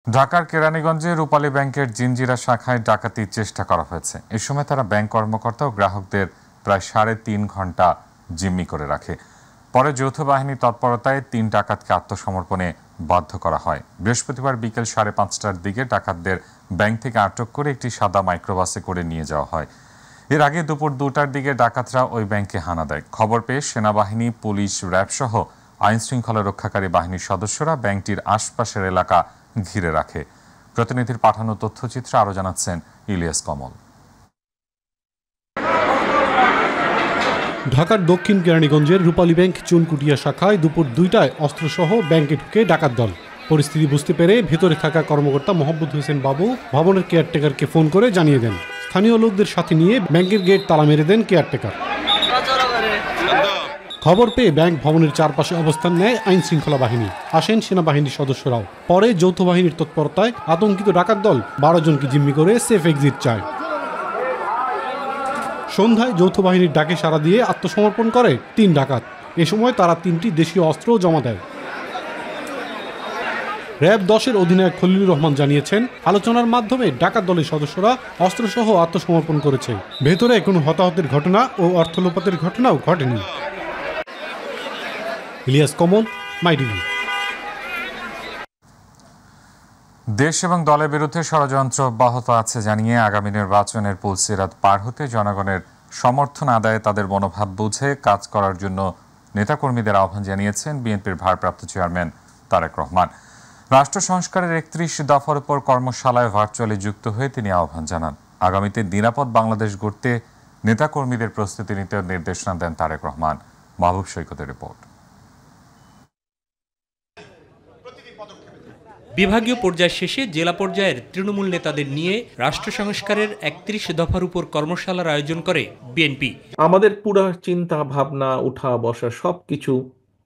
ঢাকার কেরানীগঞ্জে রূপালী ব্যাংকের জিঞ্জিরা শাখায় ডাকাতির চেষ্টা করা হয়েছে। এ সময় তারা ব্যাংক কর্মকর্তা ও গ্রাহকদের প্রায় 3.5 ঘন্টা জিম্মি করে রাখে। পরে যৌথ বাহিনীর তৎপরতায় 3 ডাকাতকে আত্মসমর্পণে বাধ্য করা হয়। বৃহস্পতিবার বিকেল 5:30টার দিকে ডাকাতদের ব্যাংক থেকে আটক করে একটি সাদা মাইক্রোবাসে করে নিয়ে যাওয়া হয়। এর আগে দুপুর 2টার দিকে ডাকাতরা ওই ব্যাংকে হানা দেয়। খবর পেয়ে সেনাবাহিনী, পুলিশ, র্যাব সহ আইন শৃঙ্খলা রক্ষাকারী বাহিনীর সদস্যরা ব্যাংকটির আশপাশের এলাকা ঘিরে রাখে। প্রতিনিধির পাঠানো তথ্যচিত্রে আরো জানাচ্ছেন ইলিয়াস কমল। ঢাকার দক্ষিণ কেরানীগঞ্জের রূপালী ব্যাংক চুনকুটিয়া শাখায় দুপুর 2টায় অস্ত্রসহ ব্যাংকে ঢুকে ডাকাত দল। পরিস্থিতি বুঝতে পেরে ভেতরে থাকা কর্মকর্তা মোহাম্মদ হোসেন বাবু ভবনের কেয়ারটেকারকে ফোন করে জানিয়ে দেন। স্থানীয় লোকদের সাথে নিয়ে ব্যাংকের গেট তালা মেরে দেন কেয়ারটেকার। খবর পেয়ে ব্যাংক ভবনের চারপাশে অবস্থান নেয় আইন শৃঙ্খলা বাহিনী। আসেন সেনাবাহিনীর সদস্যরাও। পরে যৌথ বাহিনীর তৎপরতায় আতঙ্কিত ডাকাত দল 12 জনকে জিম্মি করে সেফ এক্সিট চায়। সন্ধ্যায় যৌথ বাহিনীর ডাকে সাড়া দিয়ে আত্মসমর্পণ করে 3 ডাকাত। এ সময় তারা 3টি দেশীয় অস্ত্রও জমা দেয়। র্যাব 10-এর অধিনায়ক খলিলুর রহমান জানিয়েছেন, আলোচনার মাধ্যমে ডাকাত দলের সদস্যরা অস্ত্রসহ আত্মসমর্পণ করেছে। ভেতরে কোনো হতাহতের ঘটনা ও অর্থ লোপাটের ঘটনাও ঘটেনি। ইলিয়াস কমল, মাইটিভি। দেশ এবং দলের বিরুদ্ধে ষড়যন্ত্র অব্যাহত আছে জানিয়ে আগামী নির্বাচনের পুলসিরাত পার হতে জনগণের সমর্থন আদায়ে তাদের মনোভাব বুঝে কাজ করার জন্য নেতাকর্মীদের আহ্বান জানিয়েছেন বিএনপির ভারপ্রাপ্ত চেয়ারম্যান তারেক রহমান। রাষ্ট্র সংস্কারের 31 দফার উপর কর্মশালায় ভার্চুয়ালি যুক্ত হয়ে তিনি আহ্বান জানান। আগামীতে নিরাপদ বাংলাদেশ গড়তে নেতাকর্মীদের প্রস্তুতি নিতে নির্দেশনা দেন তারেক রহমান। মাহবুব সৈকতের রিপোর্ট। বিভাগীয় পর্যায় শেষে জেলা পর্যায়ের তৃণমূল নেতাদের নিয়ে রাষ্ট্র সংস্কারের 31 দফার উপর কর্মশালার আয়োজন করে বিএনপি। আমাদের পুরো চিন্তা ভাবনা, উঠা বসা সবকিছু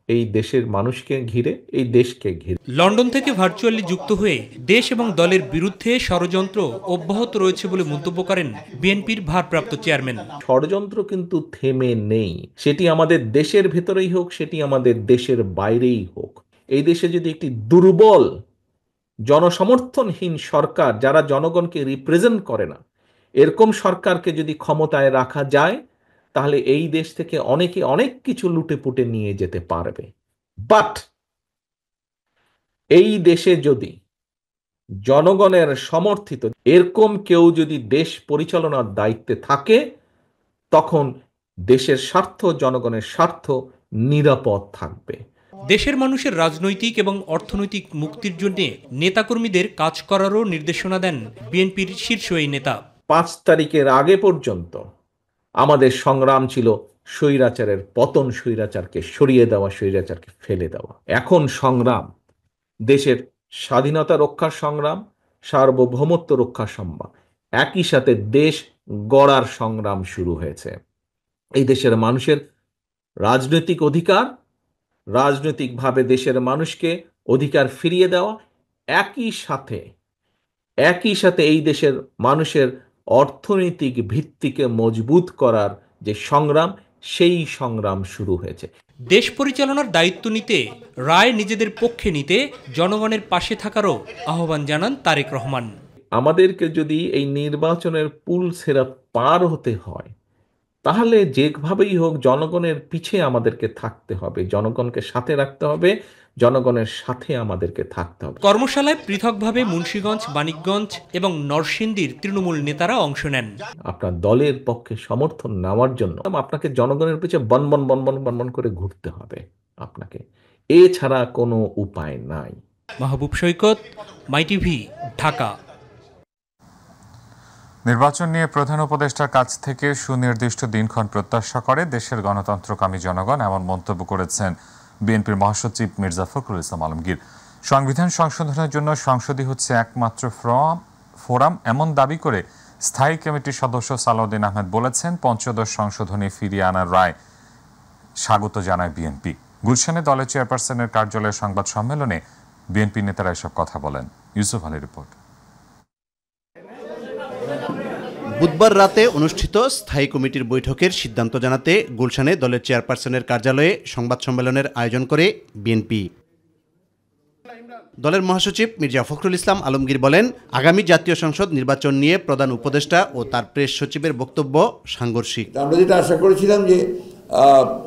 এই দেশের মানুষকে ঘিরে, এই দেশকে ঘিরে। লন্ডন থেকে ভার্চুয়ালি যুক্ত হয়ে দেশ এবং দলের বিরুদ্ধে ষড়যন্ত্র অব্যাহত রয়েছে বলে মন্তব্য করেন বিএনপির ভারপ্রাপ্ত চেয়ারম্যান। ষড়যন্ত্র কিন্তু থেমে নেই, সেটি আমাদের দেশের ভেতরেই হোক, সেটি আমাদের দেশের বাইরেই হোক। এই দেশে যদি একটি দুর্বল, জনসমর্থনহীন সরকার, যারা জনগণকে রিপ্রেজেন্ট করে না, এরকম সরকারকে যদি ক্ষমতায় রাখা যায়, তাহলে এই দেশ থেকে অনেকে অনেক কিছু লুটে পুটে নিয়ে যেতে পারবে। বাট এই দেশে যদি জনগণের সমর্থিত এরকম কেউ যদি দেশ পরিচালনার দায়িত্বে থাকে, তখন দেশের স্বার্থ, জনগণের স্বার্থ নিরাপদ থাকবে। দেশের মানুষের রাজনৈতিক এবং অর্থনৈতিক মুক্তির জন্য নেতাকর্মীদের কাজ করারও নির্দেশনা দেন বিএনপির শীর্ষ এই নেতা। 5 তারিখের আগে পর্যন্ত আমাদের সংগ্রাম ছিল স্বৈরাচারের পতন, স্বৈরাচারকে সরিয়ে দেওয়া, স্বৈরাচারকে ফেলে দেওয়া। এখন সংগ্রাম দেশের স্বাধীনতা রক্ষার সংগ্রাম, সার্বভৌমত্ব রক্ষার সংগ্রাম, একই সাথে দেশ গড়ার সংগ্রাম শুরু হয়েছে। এই দেশের মানুষের রাজনৈতিক অধিকার, রাজনৈতিকভাবে দেশের মানুষকে অধিকার ফিরিয়ে দেওয়া, একই সাথে এই দেশের মানুষের অর্থনৈতিক ভিত্তিকে মজবুত করার যে সংগ্রাম, সেই সংগ্রাম শুরু হয়েছে। দেশ পরিচালনার দায়িত্ব নিতে, রায় নিজেদের পক্ষে নিতে জনগণের পাশে থাকারও আহ্বান জানান তারেক রহমান। আমাদেরকে যদি এই নির্বাচনের পুলসিরাত পার হতে হয়, তাহলে যেভাবেই হোক জনগণের পিছে আমাদেরকে থাকতে হবে, জনগণকে সাথে রাখতে হবে, জনগণের সাথে আমাদেরকে থাকতে হবে। কর্মশালায় পৃথকভাবে মুন্সিগঞ্জ, মানিকগঞ্জ এবং নরসিংদীর তৃণমূল নেতারা অংশ নেন। আপনার দলের পক্ষে সমর্থন নেওয়ার জন্য আপনাকে জনগণের পিছে বনবন বনবন বনবন করে ঘুরতে হবে আপনাকে, এছাড়া কোনো উপায় নাই। মাহবুব সৈকত, মাইটিভি, ঢাকা। নির্বাচন নিয়ে প্রধান উপদেষ্টার কাছ থেকে সুনির্দিষ্ট দিনক্ষণ প্রত্যাশা করে দেশের গণতন্ত্রকামী জনগণ, এমন মন্তব্য করেছেন বিএনপির মহাসচিব মির্জা ফখরুল ইসলাম আলমগীর। সংবিধান সংশোধনের জন্য সংসদই হচ্ছে একমাত্র ফোরাম, এমন দাবি করে স্থায়ী কমিটির সদস্য সালাউদ্দিন আহমেদ বলেছেন, পঞ্চদশ সংশোধনী ফিরিয়ে আনার রায় স্বাগত জানায় বিএনপি। গুলশানে দলের চেয়ারপারসনের কার্যালয়ের সংবাদ সম্মেলনে বিএনপি নেতারা এসব কথা বলেন। ইউসুফ আলীর রিপোর্ট। বুধবার রাতে অনুষ্ঠিত স্থায়ী কমিটির বৈঠকের সিদ্ধান্ত জানাতে গুলশানে দলের চেয়ারপারসনের কার্যালয়ে সংবাদ সম্মেলনের আয়োজন করে বিএনপি। দলের মহাসচিব মির্জা ফখরুল ইসলাম আলমগীর বলেন, আগামী জাতীয় সংসদ নির্বাচন নিয়ে প্রধান উপদেষ্টা ও তার প্রেস সচিবের বক্তব্য সাংঘর্ষিক। আমরা যেটা আশা করেছিলাম যে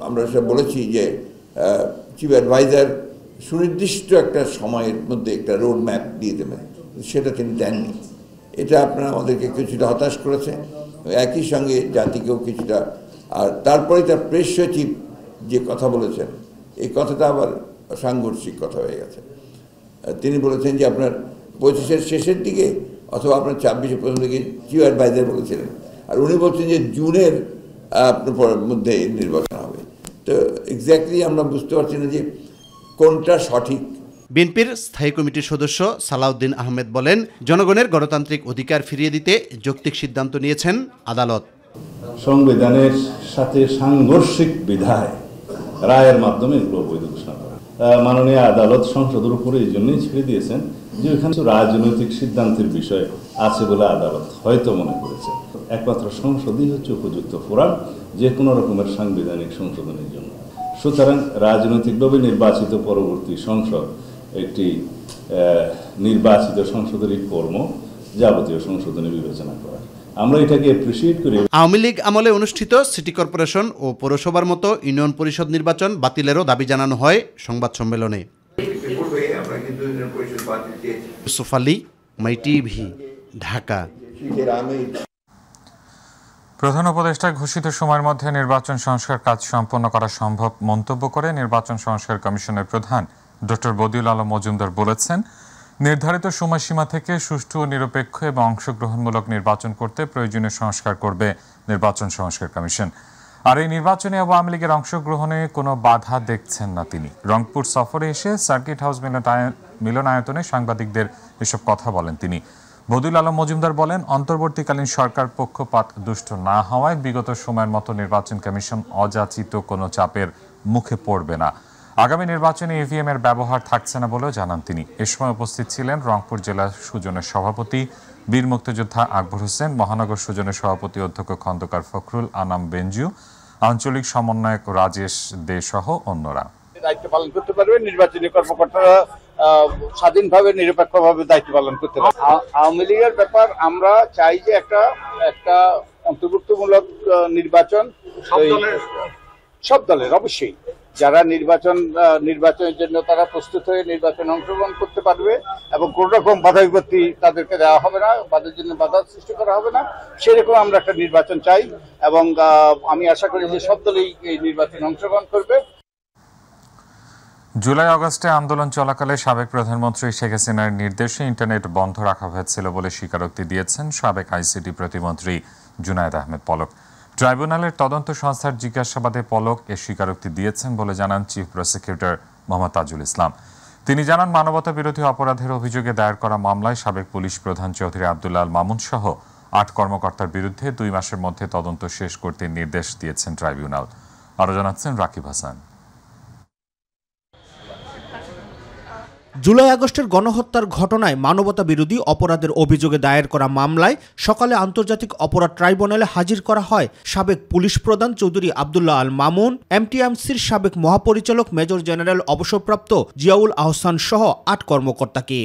আমরা সব বলেছি যে চিফ অ্যাডভাইজার সুনির্দিষ্ট একটা সময়ের মধ্যে একটা রোড ম্যাপ দিয়ে দেবেন, সেটা তিনি দেননি। এটা আপনারা আমাদেরকে কিছুটা হতাশ করেছে, একই সঙ্গে জাতিকেও কিছুটা। আর তারপরে তার প্রেস সচিব যে কথা বলেছেন, এই কথাটা আবার সাংঘর্ষিক কথা হয়ে গেছে। তিনি বলেছেন যে আপনার 25-এর শেষের দিকে অথবা আপনার 26-এর প্রথম দিকে চিফ অ্যাডভাইজার বলেছিলেন, আর উনি বলছেন যে জুনের মধ্যে নির্বাচন হবে। তো এক্স্যাক্টলি আমরা বুঝতে পারছি না যে কোনটা সঠিক। বিএনপির স্থায়ী কমিটির সদস্য সালাউদ্দিন আহমেদ বলেন, জনগণের গণতান্ত্রিক অধিকার ফিরিয়ে দিতে যৌক্তিক সিদ্ধান্ত নিয়েছেন আদালত। সংবিধানের সাথে সাংঘর্ষিক বিধায় রায়ের মাধ্যমে এগুলো বৈধ ঘোষণা করা। মাননীয় আদালত সংসদের উপরে এই জন্যই ছেড়ে দিয়েছেন যে ওখানে রাজনৈতিক সিদ্ধান্তের বিষয় আছে বলে আদালত হয়তো মনে করেছে। একমাত্র সংসদই হচ্ছে উপযুক্ত ফোরাম যে কোনো রকমের সাংবিধানিক সংশোধনের জন্য। সুতরাং রাজনৈতিকভাবে নির্বাচিত পরবর্তী সংসদ একটি নির্বাচিত সংসদেরই কর্ম যাবতীয় সংশোধনে বিবেচনা করা। আমরা এটাকে অ্যাপ্রিসিয়েট করি। আওয়ামী লীগ আমলে অনুষ্ঠিত সিটি কর্পোরেশন ও পৌরসভার মতো ইউনিয়ন পরিষদ নির্বাচন বাতিলেরও দাবি জানানো হয় সংবাদ সম্মেলনে। ইউসুফ আলী, মাই টিভি, ঢাকা। প্রধান উপদেষ্টা ঘোষিত সময়ের মধ্যে নির্বাচন সংস্কার কাজ সম্পন্ন করা সম্ভব মন্তব্য করে নির্বাচন সংস্কার কমিশনের প্রধান ডক্টর বদিউল আলম মজুমদার বলেছেন, নির্ধারিত সময়সীমা থেকে সুষ্ঠু ও নিরপেক্ষ এবং অংশগ্রহণমূলক নির্বাচন করতে প্রয়োজনীয় সংস্কার করবে নির্বাচন সংস্কার কমিশন। আর এই নির্বাচনে আওয়ামী লীগের অংশগ্রহণে কোনো বাধা দেখছেন না তিনি। রংপুর সফরে এসে সার্কিট হাউস মিলনায়তনে সাংবাদিকদের এসব কথা বলেন তিনি। বদিউল আলম মজুমদার বলেন, অন্তর্বর্তীকালীন সরকার পক্ষপাত দুষ্ট না হওয়ায় বিগত সময়ের মতো নির্বাচন কমিশন অযাচিত কোনো চাপের মুখে পড়বে না। আগামী নির্বাচনে ইভিএম এর ব্যবহার থাকছে না বলেও জানান তিনি। এ সময় উপস্থিত ছিলেন রংপুর জেলা সুজনের সভাপতি বীর মুক্তিযোদ্ধা আকবর হোসেন, মহানগর সুজনের সভাপতি অধ্যক্ষ খন্দকার ফখরুল আনাম বেঞ্জু, আঞ্চলিক সমন্বয়ক রাজেশ দে সহ অন্যরা। দায়িত্ব পালন করতে পারবে নির্বাচনী কর্মকর্তারা স্বাধীনভাবে নিরপেক্ষভাবে দায়িত্ব পালন করতে পারবে। আওয়ামী লীগের ব্যাপার আমরা চাই যে একটা অন্তর্ভুক্তমূলক নির্বাচন সব দলের, অবশ্যই যারা নির্বাচনের জন্য তারা প্রস্তুত হয়ে নির্বাচনে অংশগ্রহণ করতে পারবে এবং কোন রকম বাধা বিপত্তি তাদেরকে দেওয়া হবে না, তাদের জন্য বাধা সৃষ্টি করা হবে না, সেরকম আমরা একটা নির্বাচন চাই এবং আমি আশা করি যে সব দলই এই নির্বাচনে অংশগ্রহণ করবে। জুলাই আগস্টে আন্দোলন চলাকালে সাবেক প্রধানমন্ত্রী শেখ হাসিনার নির্দেশে ইন্টারনেট বন্ধ রাখা হয়েছিল বলে স্বীকারোক্তি দিয়েছেন সাবেক আইসিটি প্রতিমন্ত্রী জুনায়েদ আহমেদ পলক। ট্রাইব্যুনালের তদন্ত সংস্থার জিজ্ঞাসাবাদে পলক এ স্বীকারোক্তি দিয়েছেন বলে জানান চিফ প্রসিকিউটর মোহাম্মদ তাজুল ইসলাম। তিনি জানান, মানবতা বিরোধী অপরাধের অভিযোগে দায়ের করা মামলায় সাবেক পুলিশ প্রধান চৌধুরী আব্দুল্লাহ আল মামুন সহ ৮ কর্মকর্তার বিরুদ্ধে ২ মাসের মধ্যে তদন্ত শেষ করতে নির্দেশ দিয়েছেন ট্রাইব্যুনাল। আরও জানাচ্ছেন রাকিব হাসান। জুলাই আগস্টের গণহত্যার ঘটনায় মানবতা বিরোধী অপরাধের অভিযোগে দায়ের করা মামলায় সকালে আন্তর্জাতিক অপরাধ ট্রাইব্যুনালে হাজির করা হয় সাবেক পুলিশ প্রধান চৌধুরী আব্দুল্লাহ আল মামুন, এমটিএমসির সাবেক মহাপরিচালক মেজর জেনারেল অবসরপ্রাপ্ত জিয়াউল আহসান সহ ৮ কর্মকর্তাকে।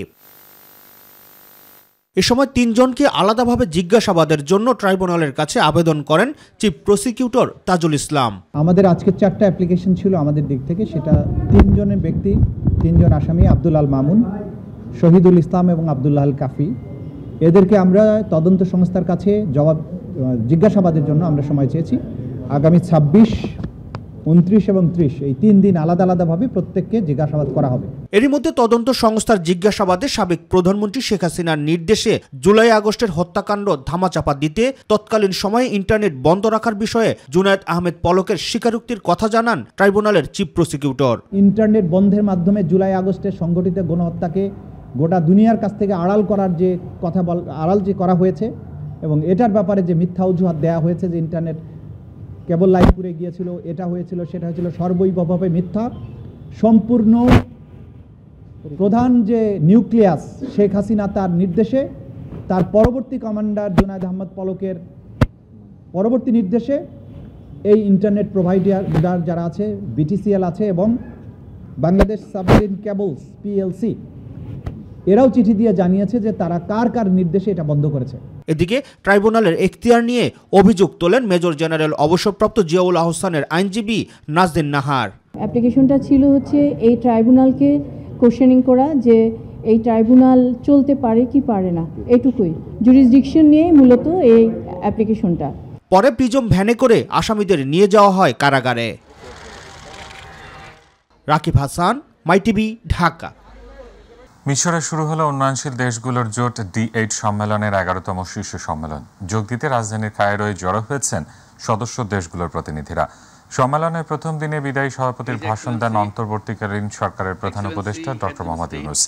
এ সময় ৩ জনকে আলাদাভাবে জিজ্ঞাসাবাদের জন্য ট্রাইব্যুনালের কাছে আবেদন করেন চিফ প্রসিকিউটর তাজুল ইসলাম। আমাদের আজকে 4টা অ্যাপ্লিকেশন ছিল আমাদের দিক থেকে, সেটা 3 জনের ব্যক্তি, 3 জন আসামি আব্দুল আল মামুন, শহীদুল ইসলাম এবং আব্দুল্লাহ আল কাফি, এদেরকে আমরা তদন্ত সংস্থার কাছে জিজ্ঞাসাবাদের জন্য আমরা সময় চেয়েছি। আগামী 26, 29 এবং 30 এই 3 দিন আলাদা আলাদাভাবে প্রত্যেককে জিজ্ঞাসাবাদ করা হবে। এরই মধ্যে তদন্ত সংস্থার জিজ্ঞাসাবাদে সাবেক প্রধানমন্ত্রী শেখ হাসিনার নির্দেশে জুলাই আগস্টের হত্যাকাণ্ড ধামাচাপা দিতে তৎকালীন সময়ে ইন্টারনেট বন্ধ রাখার বিষয়ে জুনায়েদ আহমেদ পলকের স্বীকারোক্তির কথা জানান ট্রাইব্যুনালের চিফ প্রসিকিউটর। ইন্টারনেট বন্ধের মাধ্যমে জুলাই আগস্টের সংগঠিত গণহত্যাকে গোটা দুনিয়ার কাছ থেকে আড়াল করার যে কথা আড়াল যে করা হয়েছে এবং এটার ব্যাপারে যে মিথ্যা অজুহাত দেওয়া হয়েছে যে ইন্টারনেট কেবল লাইন পুড়ে গিয়েছিল, এটা হয়েছিল, সেটা হয়েছিল, সর্বৈবভাবে মিথ্যা। সম্পূর্ণ প্রধান যে নিউক্লিয়াস শেখ হাসিনা তার নির্দেশে, তার পরবর্তী কমান্ডার জুনায়েদ আহমেদ পলকের পরবর্তী নির্দেশে এই ইন্টারনেট প্রোভাইডার যারা আছে, বিটিসিএল আছে এবং বাংলাদেশ সাবমেরিন কেবলস পিএলসি, এরাও চিঠি দিয়ে জানিয়েছে যে তারা কার কার নির্দেশে এটা বন্ধ করেছে। এদিকে ট্রাইব্যুনালের এখতিয়ার নিয়ে অভিযোগ তোলেন মেজর জেনারেল অবসরপ্রাপ্ত জিয়াউল আহসানের আইনজীবী নাজদিন নাহার। অ্যাপ্লিকেশনটা ছিল হচ্ছে এই ট্রাইব্যুনালকে কোশ্চেনিং করা যে এই ট্রাইব্যুনাল চলতে পারে কি পারে না, এটুকুই জুরিসডিকশন নিয়ে মূলত এই অ্যাপ্লিকেশনটা। পরে প্রিজম ভ্যানে করে আসামিদের নিয়ে যাওয়া হয় কারাগারে। রাকিব হাসান, মাইটিভি, ঢাকা। মিশরে শুরু হলো উন্নয়নশীল দেশগুলোর জোট D8 সম্মেলনের 11তম শীর্ষ সম্মেলন। যোগ দিতে রাজধানীর কায়রোয় জড়ো হয়েছেন সদস্য দেশগুলোর প্রতিনিধিরা। সম্মেলনের প্রথম দিনে বিদায়ী সভাপতির ভাষণ দেন অন্তর্বর্তীকালীন সরকারের প্রধান উপদেষ্টা ডক্টর মোহাম্মদ ইউনূস।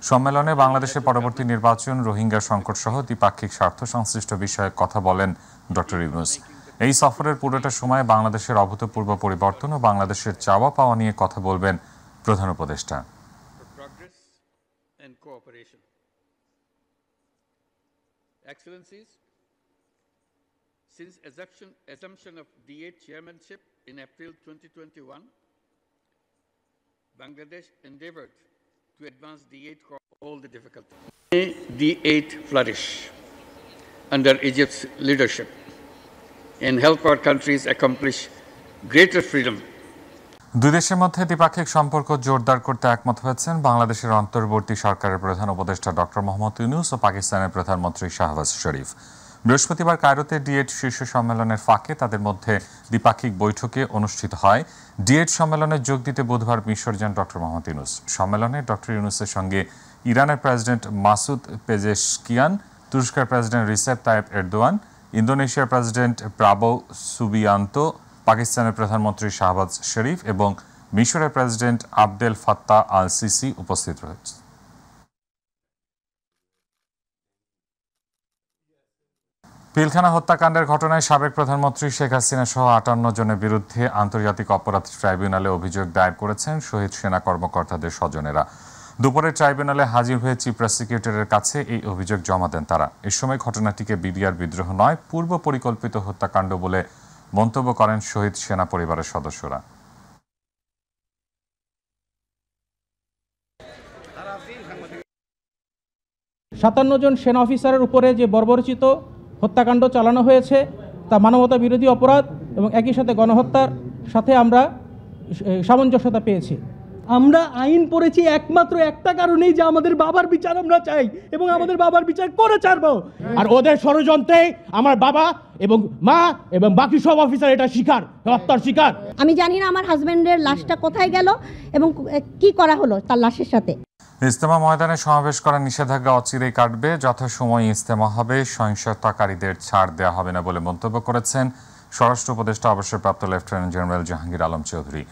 সম্মেলনে বাংলাদেশের পরবর্তী নির্বাচন, রোহিঙ্গা সংকট সহ দ্বিপাক্ষিক স্বার্থ সংশ্লিষ্ট বিষয়ে কথা বলেন ডক্টর ইউনূস। এই সফরের পুরোটা সময় বাংলাদেশের অভূতপূর্ব পরিবর্তন ও বাংলাদেশের চাওয়া পাওয়া নিয়ে কথা বলবেন প্রধান উপদেষ্টা। Excellencies, since assumption of D8 chairmanship in April 2021, Bangladesh endeavored to advance D8 all the difficulties. May D8 flourish under Egypt's leadership and help our countries accomplish greater freedom. দুই দেশের মধ্যে দ্বিপাক্ষিক সম্পর্ক জোরদার করতে একমত হয়েছেন বাংলাদেশের অন্তর্বর্তী সরকারের প্রধান উপদেষ্টা ডক্টর মোহাম্মদ ইউনূস ও পাকিস্তানের প্রধানমন্ত্রী শাহবাজ শরীফ। বৃহস্পতিবার কায়রোতে D8 শীর্ষ সম্মেলনের ফাঁকে তাদের মধ্যে দ্বিপাক্ষিক বৈঠকে অনুষ্ঠিত হয়। D8 সম্মেলনে যোগ দিতে বুধবার মিশর যান ডক্টর মোহাম্মদ ইউনূস। সম্মেলনে ডক্টর ইউনূসের সঙ্গে ইরানের প্রেসিডেন্ট মাসুদ পেজেশকিয়ান, তুরস্কের প্রেসিডেন্ট রিসেপ তাইয়েপ এরদোয়ান, ইন্দোনেশিয়ার প্রেসিডেন্ট প্রাবোও সুবিয়ান্তো, পাকিস্তানের প্রধানমন্ত্রী শাহবাজ শরীফ এবং মিশরের president Abdel Fattah al CC উপস্থিত রয়েছে। পিলখানা হত্যাকাণ্ডের ঘটনায় সাবেক প্রধানমন্ত্রী শেখ হাসিনা সহ 58 জনের বিরুদ্ধে আন্তর্জাতিক অপরাধ ট্রাইব্যুনালে অভিযোগ দায়ের করেছেন শহীদ সেনা কর্মকর্তাদের স্বজনেরা। দুপুরে ট্রাইব্যুনালে হাজির হয়ে চিফ প্রসিকিউটরের কাছে এই অভিযোগ জমা দেন তারা। এ সময় ঘটনাটিকে বিডিআর বিদ্রোহ নয়, পূর্ব পরিকল্পিত হত্যাকাণ্ড বলে মন্তব্য করেন শহীদ সেনা পরিবারের সদস্যরা। 57 জন সেনা অফিসারের উপরে যে বর্বরচিত হত্যাকাণ্ড চালানো হয়েছে তা মানবতা বিরোধী অপরাধ এবং একই সাথে গণহত্যার সাথে আমরা সামঞ্জস্যতা পেয়েছি। আমরা আইন পড়েছি একমাত্র একটা কারণেই যে আমাদের বাবার বিচার আমরা চাই এবং আমাদের বাবার বিচার করে ছাড়বো। আর ওদের ষড়যন্ত্রে আমার বাবা এবং মা এবং বাকি সব অফিসার এটা শিকার, হত্যার শিকার। আমি জানি না আমার হাজবেন্ডের লাশটা কোথায় গেল এবং কি করা হলো তার লাশের সাথে। ইজতেমা ময়দানে সমাবেশ করার নিষেধাজ্ঞা অচিরেই কাটবে, যথাসময়ে ইজতেমা হবে, সহিংসতাকারীদের ছাড় দেওয়া হবে না বলে মন্তব্য করেছেন স্বরাষ্ট্র উপদেষ্টা অবসরপ্রাপ্ত লেফটেন্যান্ট জেনারেল জাহাঙ্গীর আলম চৌধুরী।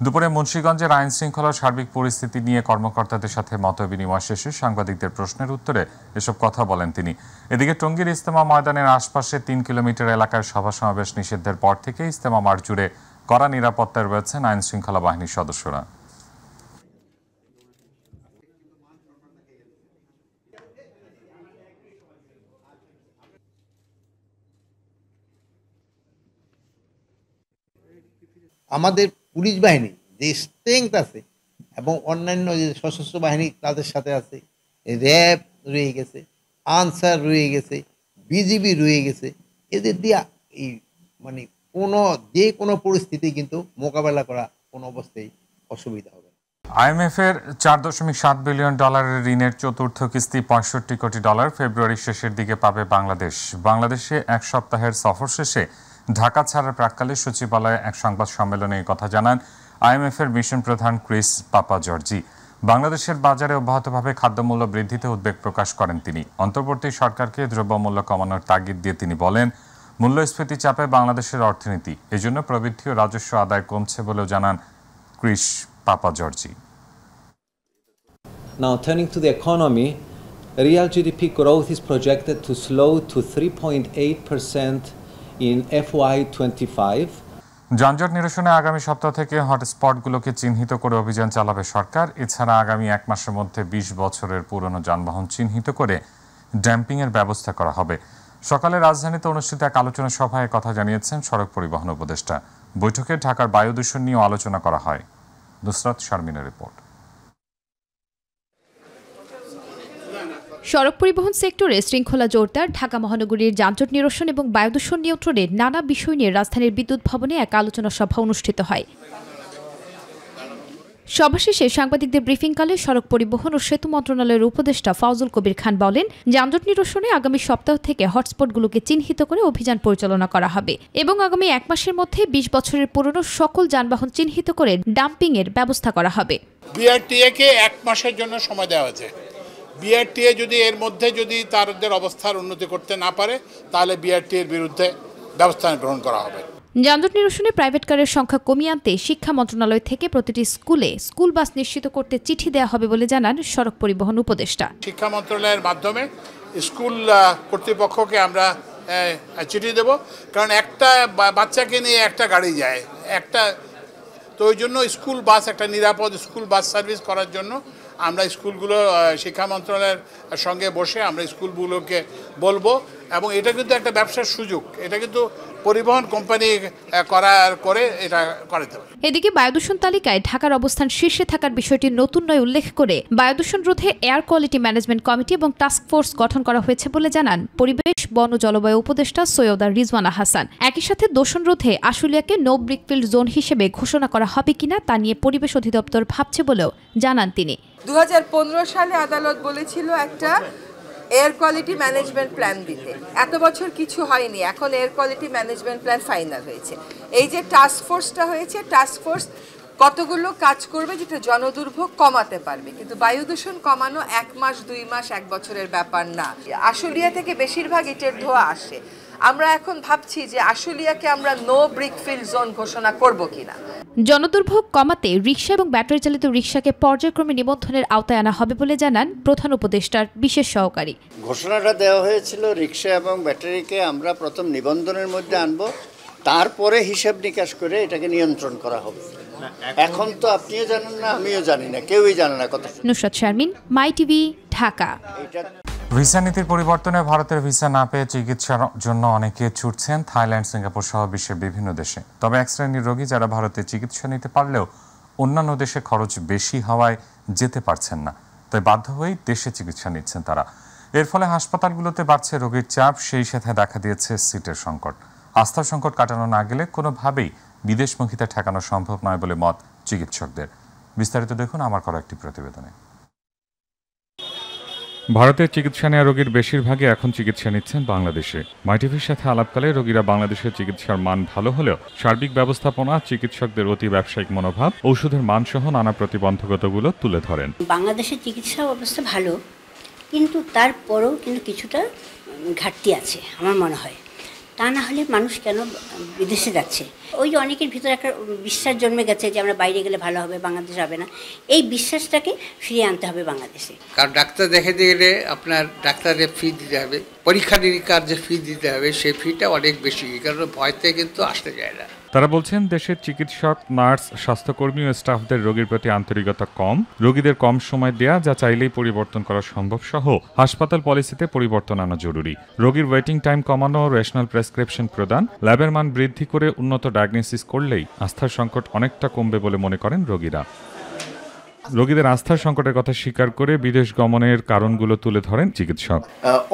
দুপুরে মুন্সিগঞ্জের আইন শৃঙ্খলার সার্বিক পরিস্থিতি নিয়ে কর্মকর্তাদের সাথে মতবিনিময় শেষে সাংবাদিকদের প্রশ্নের উত্তরে এসব কথা বলেন তিনি। এদিকে টঙ্গীর ইজতেমা ময়দানের আশপাশে 3 কিলোমিটার এলাকায় সভা সমাবেশ নিষিদ্ধের পর থেকে ইজতেমা মাঠ জুড়ে কড়া নিরাপত্তায় রয়েছেন আইন শৃঙ্খলা বাহিনীর সদস্যরা। আমাদের পুলিশ বাহিনী যে স্ট্রেংথ আছে এবং অন্যান্য যে সশস্ত্র বাহিনী তাদের সাথে আছে, র্যাব রয়ে গেছে, আনসার রয়ে গেছে, বিজিবি রয়ে গেছে, এদের দিয়ে এই মানে কোনো পরিস্থিতি কিন্তু মোকাবেলা করা কোনো অবস্থায় অসুবিধা হবে। IMF এর $4.7 বিলিয়ন ঋণের চতুর্থ কিস্তি $65 কোটি ফেব্রুয়ারির শেষের দিকে পাবে বাংলাদেশ। বাংলাদেশে এক সপ্তাহের সফর শেষে ঢাকা ছাড়ার প্রাক্কালে সচিবালয়ে এক সংবাদ সম্মেলনে এই কথা জানান IMF এর মিশন প্রধান ক্রিস পাপাজর্জি। বাংলাদেশের বাজারে অব্যাহতভাবে খাদ্যমূল্য বৃদ্ধিতে উদ্বেগ প্রকাশ করেন তিনি। অন্তর্বর্তী সরকারকে দ্রব্যমূল্য কমানোর তাগিদ দিয়ে তিনি বলেন, মূল্যস্ফীতি চাপে বাংলাদেশের অর্থনীতি, এজন্য প্রবৃদ্ধি ও রাজস্ব আদায় কমছে বলেও জানান Chris পাপাজর্জি। Now turning to the economy, real GDP growth is projected to slow to 3.8% in FY25. যানজট নিরসনে আগামী সপ্তাহ থেকে হটস্পটগুলোকে চিহ্নিত করে অভিযান চালাবে সরকার। এছাড়া আগামী 1 মাসের মধ্যে 20 বছরের পুরনো যানবাহন চিহ্নিত করে ড্যাম্পিংয়ের ব্যবস্থা করা হবে। সকালে রাজধানীতে অনুষ্ঠিত এক আলোচনা সভায় কথা জানিয়েছেন সড়ক পরিবহন উপদেষ্টা। বৈঠকে ঢাকার বায়ু দূষণ নিয়েও আলোচনা করা হয়। নুসরাত শারমিনের রিপোর্ট। সড়ক পরিবহন সেক্টরে শৃঙ্খলা জোরদার, ঢাকা মহানগরীর যানজট নিরসন এবং বায়ুদূষণ নিয়ন্ত্রণে নানা বিষয় নিয়ে রাজধানীর বিদ্যুৎ ভবনে এক আলোচনা সভা অনুষ্ঠিত হয়। সভা শেষে সাংবাদিকদের ব্রিফিংকালে সড়ক পরিবহন ও সেতু মন্ত্রণালয়ের উপদেষ্টা ফজল কবির খান বলেন, যানজট নিরসনে আগামী সপ্তাহ থেকে হটস্পটগুলোকে চিহ্নিত করে অভিযান পরিচালনা করা হবে এবং আগামী 1 মাসের মধ্যে 20 বছরের পুরনো সকল যানবাহন চিহ্নিত করে ডাম্পিং এর ব্যবস্থা করা হবে। বিআরটিএ কে 1 মাসের জন্য সময় দেওয়া হয়েছে। বিআরটিএ যদি এর মধ্যে যদি তাদের অবস্থার উন্নতি করতে না পারে তাহলে বিআরটিএ এর বিরুদ্ধে ব্যবস্থা গ্রহণ করা হবে। যানজট নিরসনে প্রাইভেট কারের সংখ্যা কমিয়ে আনতে শিক্ষা মন্ত্রণালয় থেকে প্রতিটি স্কুলে স্কুল বাস নিশ্চিত করতে চিঠি দেওয়া হবে বলে জানান সড়ক পরিবহন উপদেষ্টা। শিক্ষা মন্ত্রণালয়ের মাধ্যমে স্কুল কর্তৃপক্ষকে আমরা চিঠি দেব, কারণ একটা বাচ্চাকে নিয়ে একটা গাড়ি যায় তো ওই জন্য স্কুল বাস, একটা নিরাপদ স্কুল বাস সার্ভিস করার জন্য আমরা স্কুলগুলো শিক্ষা মন্ত্রণালয়ের সঙ্গে বসে আমরা স্কুলগুলোকে বলবো, এবং এটা কিন্তু একটা ব্যবসার সুযোগ, এটা কিন্তু পরিবহন কোম্পানি করে এটা করাতে হবে। এদিকে বায়ুদূষণ তালিকায় ঢাকার অবস্থান শীর্ষে থাকার বিষয়টি নতুন নয় উল্লেখ করে বায়ুদূষণ রোধে এয়ার কোয়ালিটি ম্যানেজমেন্ট কমিটি এবং টাস্ক ফোর্স গঠন করা হয়েছে বলে জানান পরিবেশ, বন ও জলবায়ু উপদেষ্টা সৈয়দা রিজওয়ানা হাসান। একই সাথে দূষণ রোধে আশুলিয়াকে নো ব্রিকফিল্ড জোন হিসেবে ঘোষণা করা হবে কিনা তা নিয়ে পরিবেশ অধিদপ্তর ভাবছে বলেও জানান তিনি। 2015 সালে আদালত বলেছিল একটা এয়ার কোয়ালিটি ম্যানেজমেন্ট প্ল্যান দিতে, এত বছর কিছু হয়নি, এখন air quality management plan final হয়েছে। এই যে টাস্ক ফোর্সটা হয়েছে, টাস্ক ফোর্স কতগুলো কাজ করবে যেটা জনদুর্ভোগ কমাতে পারবে, কিন্তু বায়ু দূষণ কমানো 1 মাস 2 মাস 1 বছরের ব্যাপার না। আশুলিয়া থেকে বেশিরভাগ ইটের ধোঁয়া আসে, আমরা এখন ভাবছি যে আশুলিয়াকে আমরা নো ব্রিকফিল্ড জোন ঘোষণা করব কিনা। জনদুর্ভোগ কমাতে রিকশা এবং ব্যাটারি চালিত রিকশাকে পর্যায়ক্রমে নিবন্ধনের আওতায় আনা হবে বলে জানান প্রধান উপদেষ্টার বিশেষ সহকারী। ঘোষণাটা দেওয়া হয়েছিল রিকশা এবং ব্যাটারিকে আমরা প্রথম নিবন্ধনের মধ্যে আনবো, তারপরে হিসাব নিকাশ করে এটাকে নিয়ন্ত্রণ করা হবে। এখন তো আপনিও জানেন না, আমিও জানি না, কেউই জানে না কথা। নুসরাত শারমিন, মাই টিভি, ঢাকা। ভিসা নীতির পরিবর্তনে ভারতের ভিসা না পেয়ে চিকিৎসার জন্য অনেকে ছুটছেন থাইল্যান্ড, সিঙ্গাপুর সহ বিশ্বের বিভিন্ন দেশে। তবে এক শ্রেণীর রোগী যারা ভারতে চিকিৎসা নিতে পারলেও অন্যান্য দেশে খরচ বেশি হওয়ায় যেতে পারছেন না, তাই বাধ্য হয়েই দেশে চিকিৎসা নিচ্ছেন তারা। এর ফলে হাসপাতালগুলোতে বাড়ছে রোগীর চাপ, সেই সাথে দেখা দিয়েছে সিটের সংকট। আস্থার সংকট কাটানো না গেলে কোনোভাবেই বিদেশমুখিতা ঠেকানো সম্ভব নয় বলে মত চিকিৎসকদের। বিস্তারিত দেখুন আমার করা একটি প্রতিবেদনে। ভারতের চিকিৎসা নেওয়া রোগীর বেশিরভাগই এখন চিকিৎসা নিচ্ছেন বাংলাদেশে। মাইটিভির সাথে আলাপকালে রোগীরা বাংলাদেশের চিকিৎসার মান ভালো হলেও সার্বিক ব্যবস্থাপনা, চিকিৎসকদের অতি ব্যবসায়িক মনোভাব, ওষুধের মানসহ নানা প্রতিবন্ধকতাগুলো তুলে ধরেন। বাংলাদেশের চিকিৎসা অবস্থা ভালো, কিন্তু তারপরেও কিন্তু কিছুটা ঘাটতি আছে আমার মনে হয়। তা না হলে মানুষ কেন বিদেশে যাচ্ছে? ওই যে অনেকের ভিতরে একটা বিশ্বাস জন্মে গেছে যে আমরা বাইরে গেলে ভালো হবে, বাংলাদেশে হবে না। এই বিশ্বাসটাকে ফিরিয়ে আনতে হবে বাংলাদেশে। কারণ ডাক্তার দেখাতে গেলে আপনার ডাক্তারের ফি দিতে হবে, পরীক্ষা নিরীক্ষার যে ফি দিতে হবে সেই ফিটা অনেক বেশি, এই কারণে ভয়তে কিন্তু আসতে যায় না। তারা বলছেন দেশের চিকিৎসক, নার্স, স্বাস্থ্যকর্মী ও স্টাফদের রোগীর প্রতি আন্তরিকতা কম, রোগীদের কম সময় দেয়া যা চাইলেই পরিবর্তন করা সম্ভব সহ হাসপাতাল পলিসিতে পরিবর্তন আনা জরুরি। রোগীর ওয়েটিং টাইম কমানো, রেশনাল প্রেসক্রিপশন প্রদান, ল্যাবের মান বৃদ্ধি করে উন্নত ডায়াগনোসিস করলেই আস্থার সংকট অনেকটা কমবে বলে মনে করেন রোগীরা। রোগীদের আস্থার সংকটের কথা স্বীকার করে বিদেশ গমনের কারণগুলো তুলে ধরেন চিকিৎসক।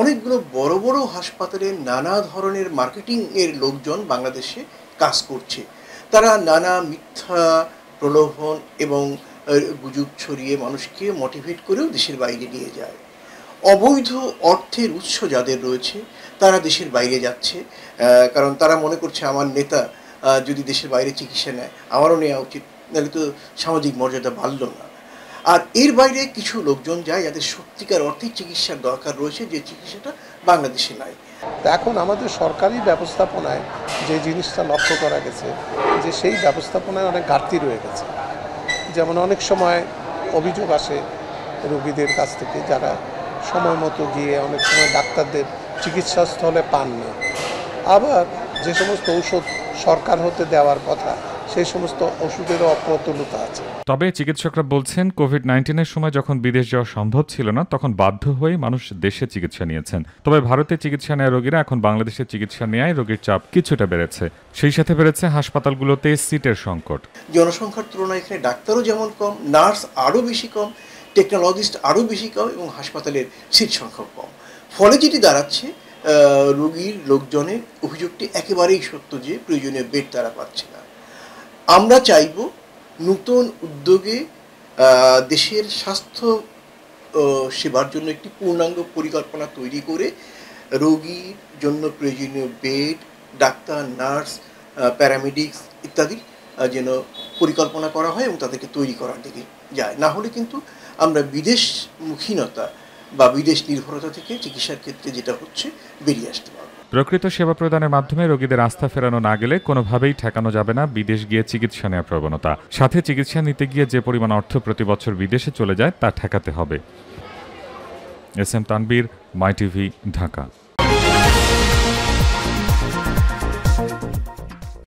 অনেকগুলো বড় বড় হাসপাতালে নানা ধরনের মার্কেটিং এর লোকজন বাংলাদেশে কাজ করছে। তারা নানা মিথ্যা প্রলোভন এবং গুজব ছড়িয়ে মানুষকে মোটিভেট করেও দেশের বাইরে নিয়ে যায়। অবৈধ অর্থের উৎস যাদের রয়েছে তারা দেশের বাইরে যাচ্ছে, কারণ তারা মনে করছে আমার নেতা যদি দেশের বাইরে চিকিৎসা নেয় আমারও নেওয়া উচিত, নাহলে তো সামাজিক মর্যাদা বাড়ল না। আর এর বাইরে কিছু লোকজন যায় যাদের সত্যিকার অর্থে চিকিৎসার দরকার রয়েছে, যে চিকিৎসাটা বাংলাদেশে নাই। এখন আমাদের সরকারি ব্যবস্থাপনায় যে জিনিসটা লক্ষ্য করা গেছে যে সেই ব্যবস্থাপনায় অনেক ঘাটতি রয়ে গেছে। যেমন অনেক সময় অভিযোগ আসে রোগীদের কাছ থেকে যারা সময় মতো গিয়ে অনেক সময় ডাক্তারদের চিকিৎসাস্থলে পান না, আবার যে সমস্ত ঔষধ সরকার হতে দেওয়ার কথা সেই সমস্ত ওষুধেরও অপ্রতুলতা আছে। তবে চিকিৎসকরা বলছেন কোভিড-19 সময় যখন বিদেশ যাওয়া সম্ভব ছিল না তখন বাধ্য হয়ে মানুষ দেশে চিকিৎসা নিয়েছেন। তবে ভারতে চিকিৎসা নেওয়া রোগীরা এখন বাংলাদেশে চিকিৎসা নেওয়ায় রোগীর চাপ কিছুটা বেড়েছে, সেই সাথে বেড়েছে হাসপাতালগুলোতে সিটের সংকট। জনসংখ্যার তুলনায় এখানে ডাক্তারও যেমন কম, নার্স আরও বেশি কম, টেকনোলজিস্ট আরও বেশি কম এবং হাসপাতালের সিট সংখ্যা কম। ফলে যেটি দাঁড়াচ্ছে রোগীর লোকজনের অভিযোগটি একেবারেই সত্য যে প্রয়োজনীয় বেড তারা পাচ্ছে না। আমরা চাইব নতুন উদ্যোগে দেশের স্বাস্থ্য সেবার জন্য একটি পূর্ণাঙ্গ পরিকল্পনা তৈরি করে রোগীর জন্য প্রয়োজনীয় বেড, ডাক্তার, নার্স, প্যারামেডিক্স ইত্যাদি যেন পরিকল্পনা করা হয় এবং তাদেরকে তৈরি করার দিকে যায়। না হলে কিন্তু আমরা বিদেশমুখীনতা বা বিদেশ নির্ভরতা থেকে চিকিৎসার ক্ষেত্রে যেটা হচ্ছে বেরিয়ে আসতে পারব। প্রকৃত সেবা প্রদানের মাধ্যমে রোগীদের আস্থা ফেরানো না গেলে কোনোভাবেই ঠেকানো যাবে না বিদেশ গিয়ে চিকিৎসা নেওয়ার প্রবণতা। সাথে চিকিৎসা নিতে গিয়ে যে পরিমাণ অর্থ প্রতি বছর বিদেশে চলে যায় তা ঠেকাতে হবে। এস এম তানবীর, মাই টিভি, ঢাকা।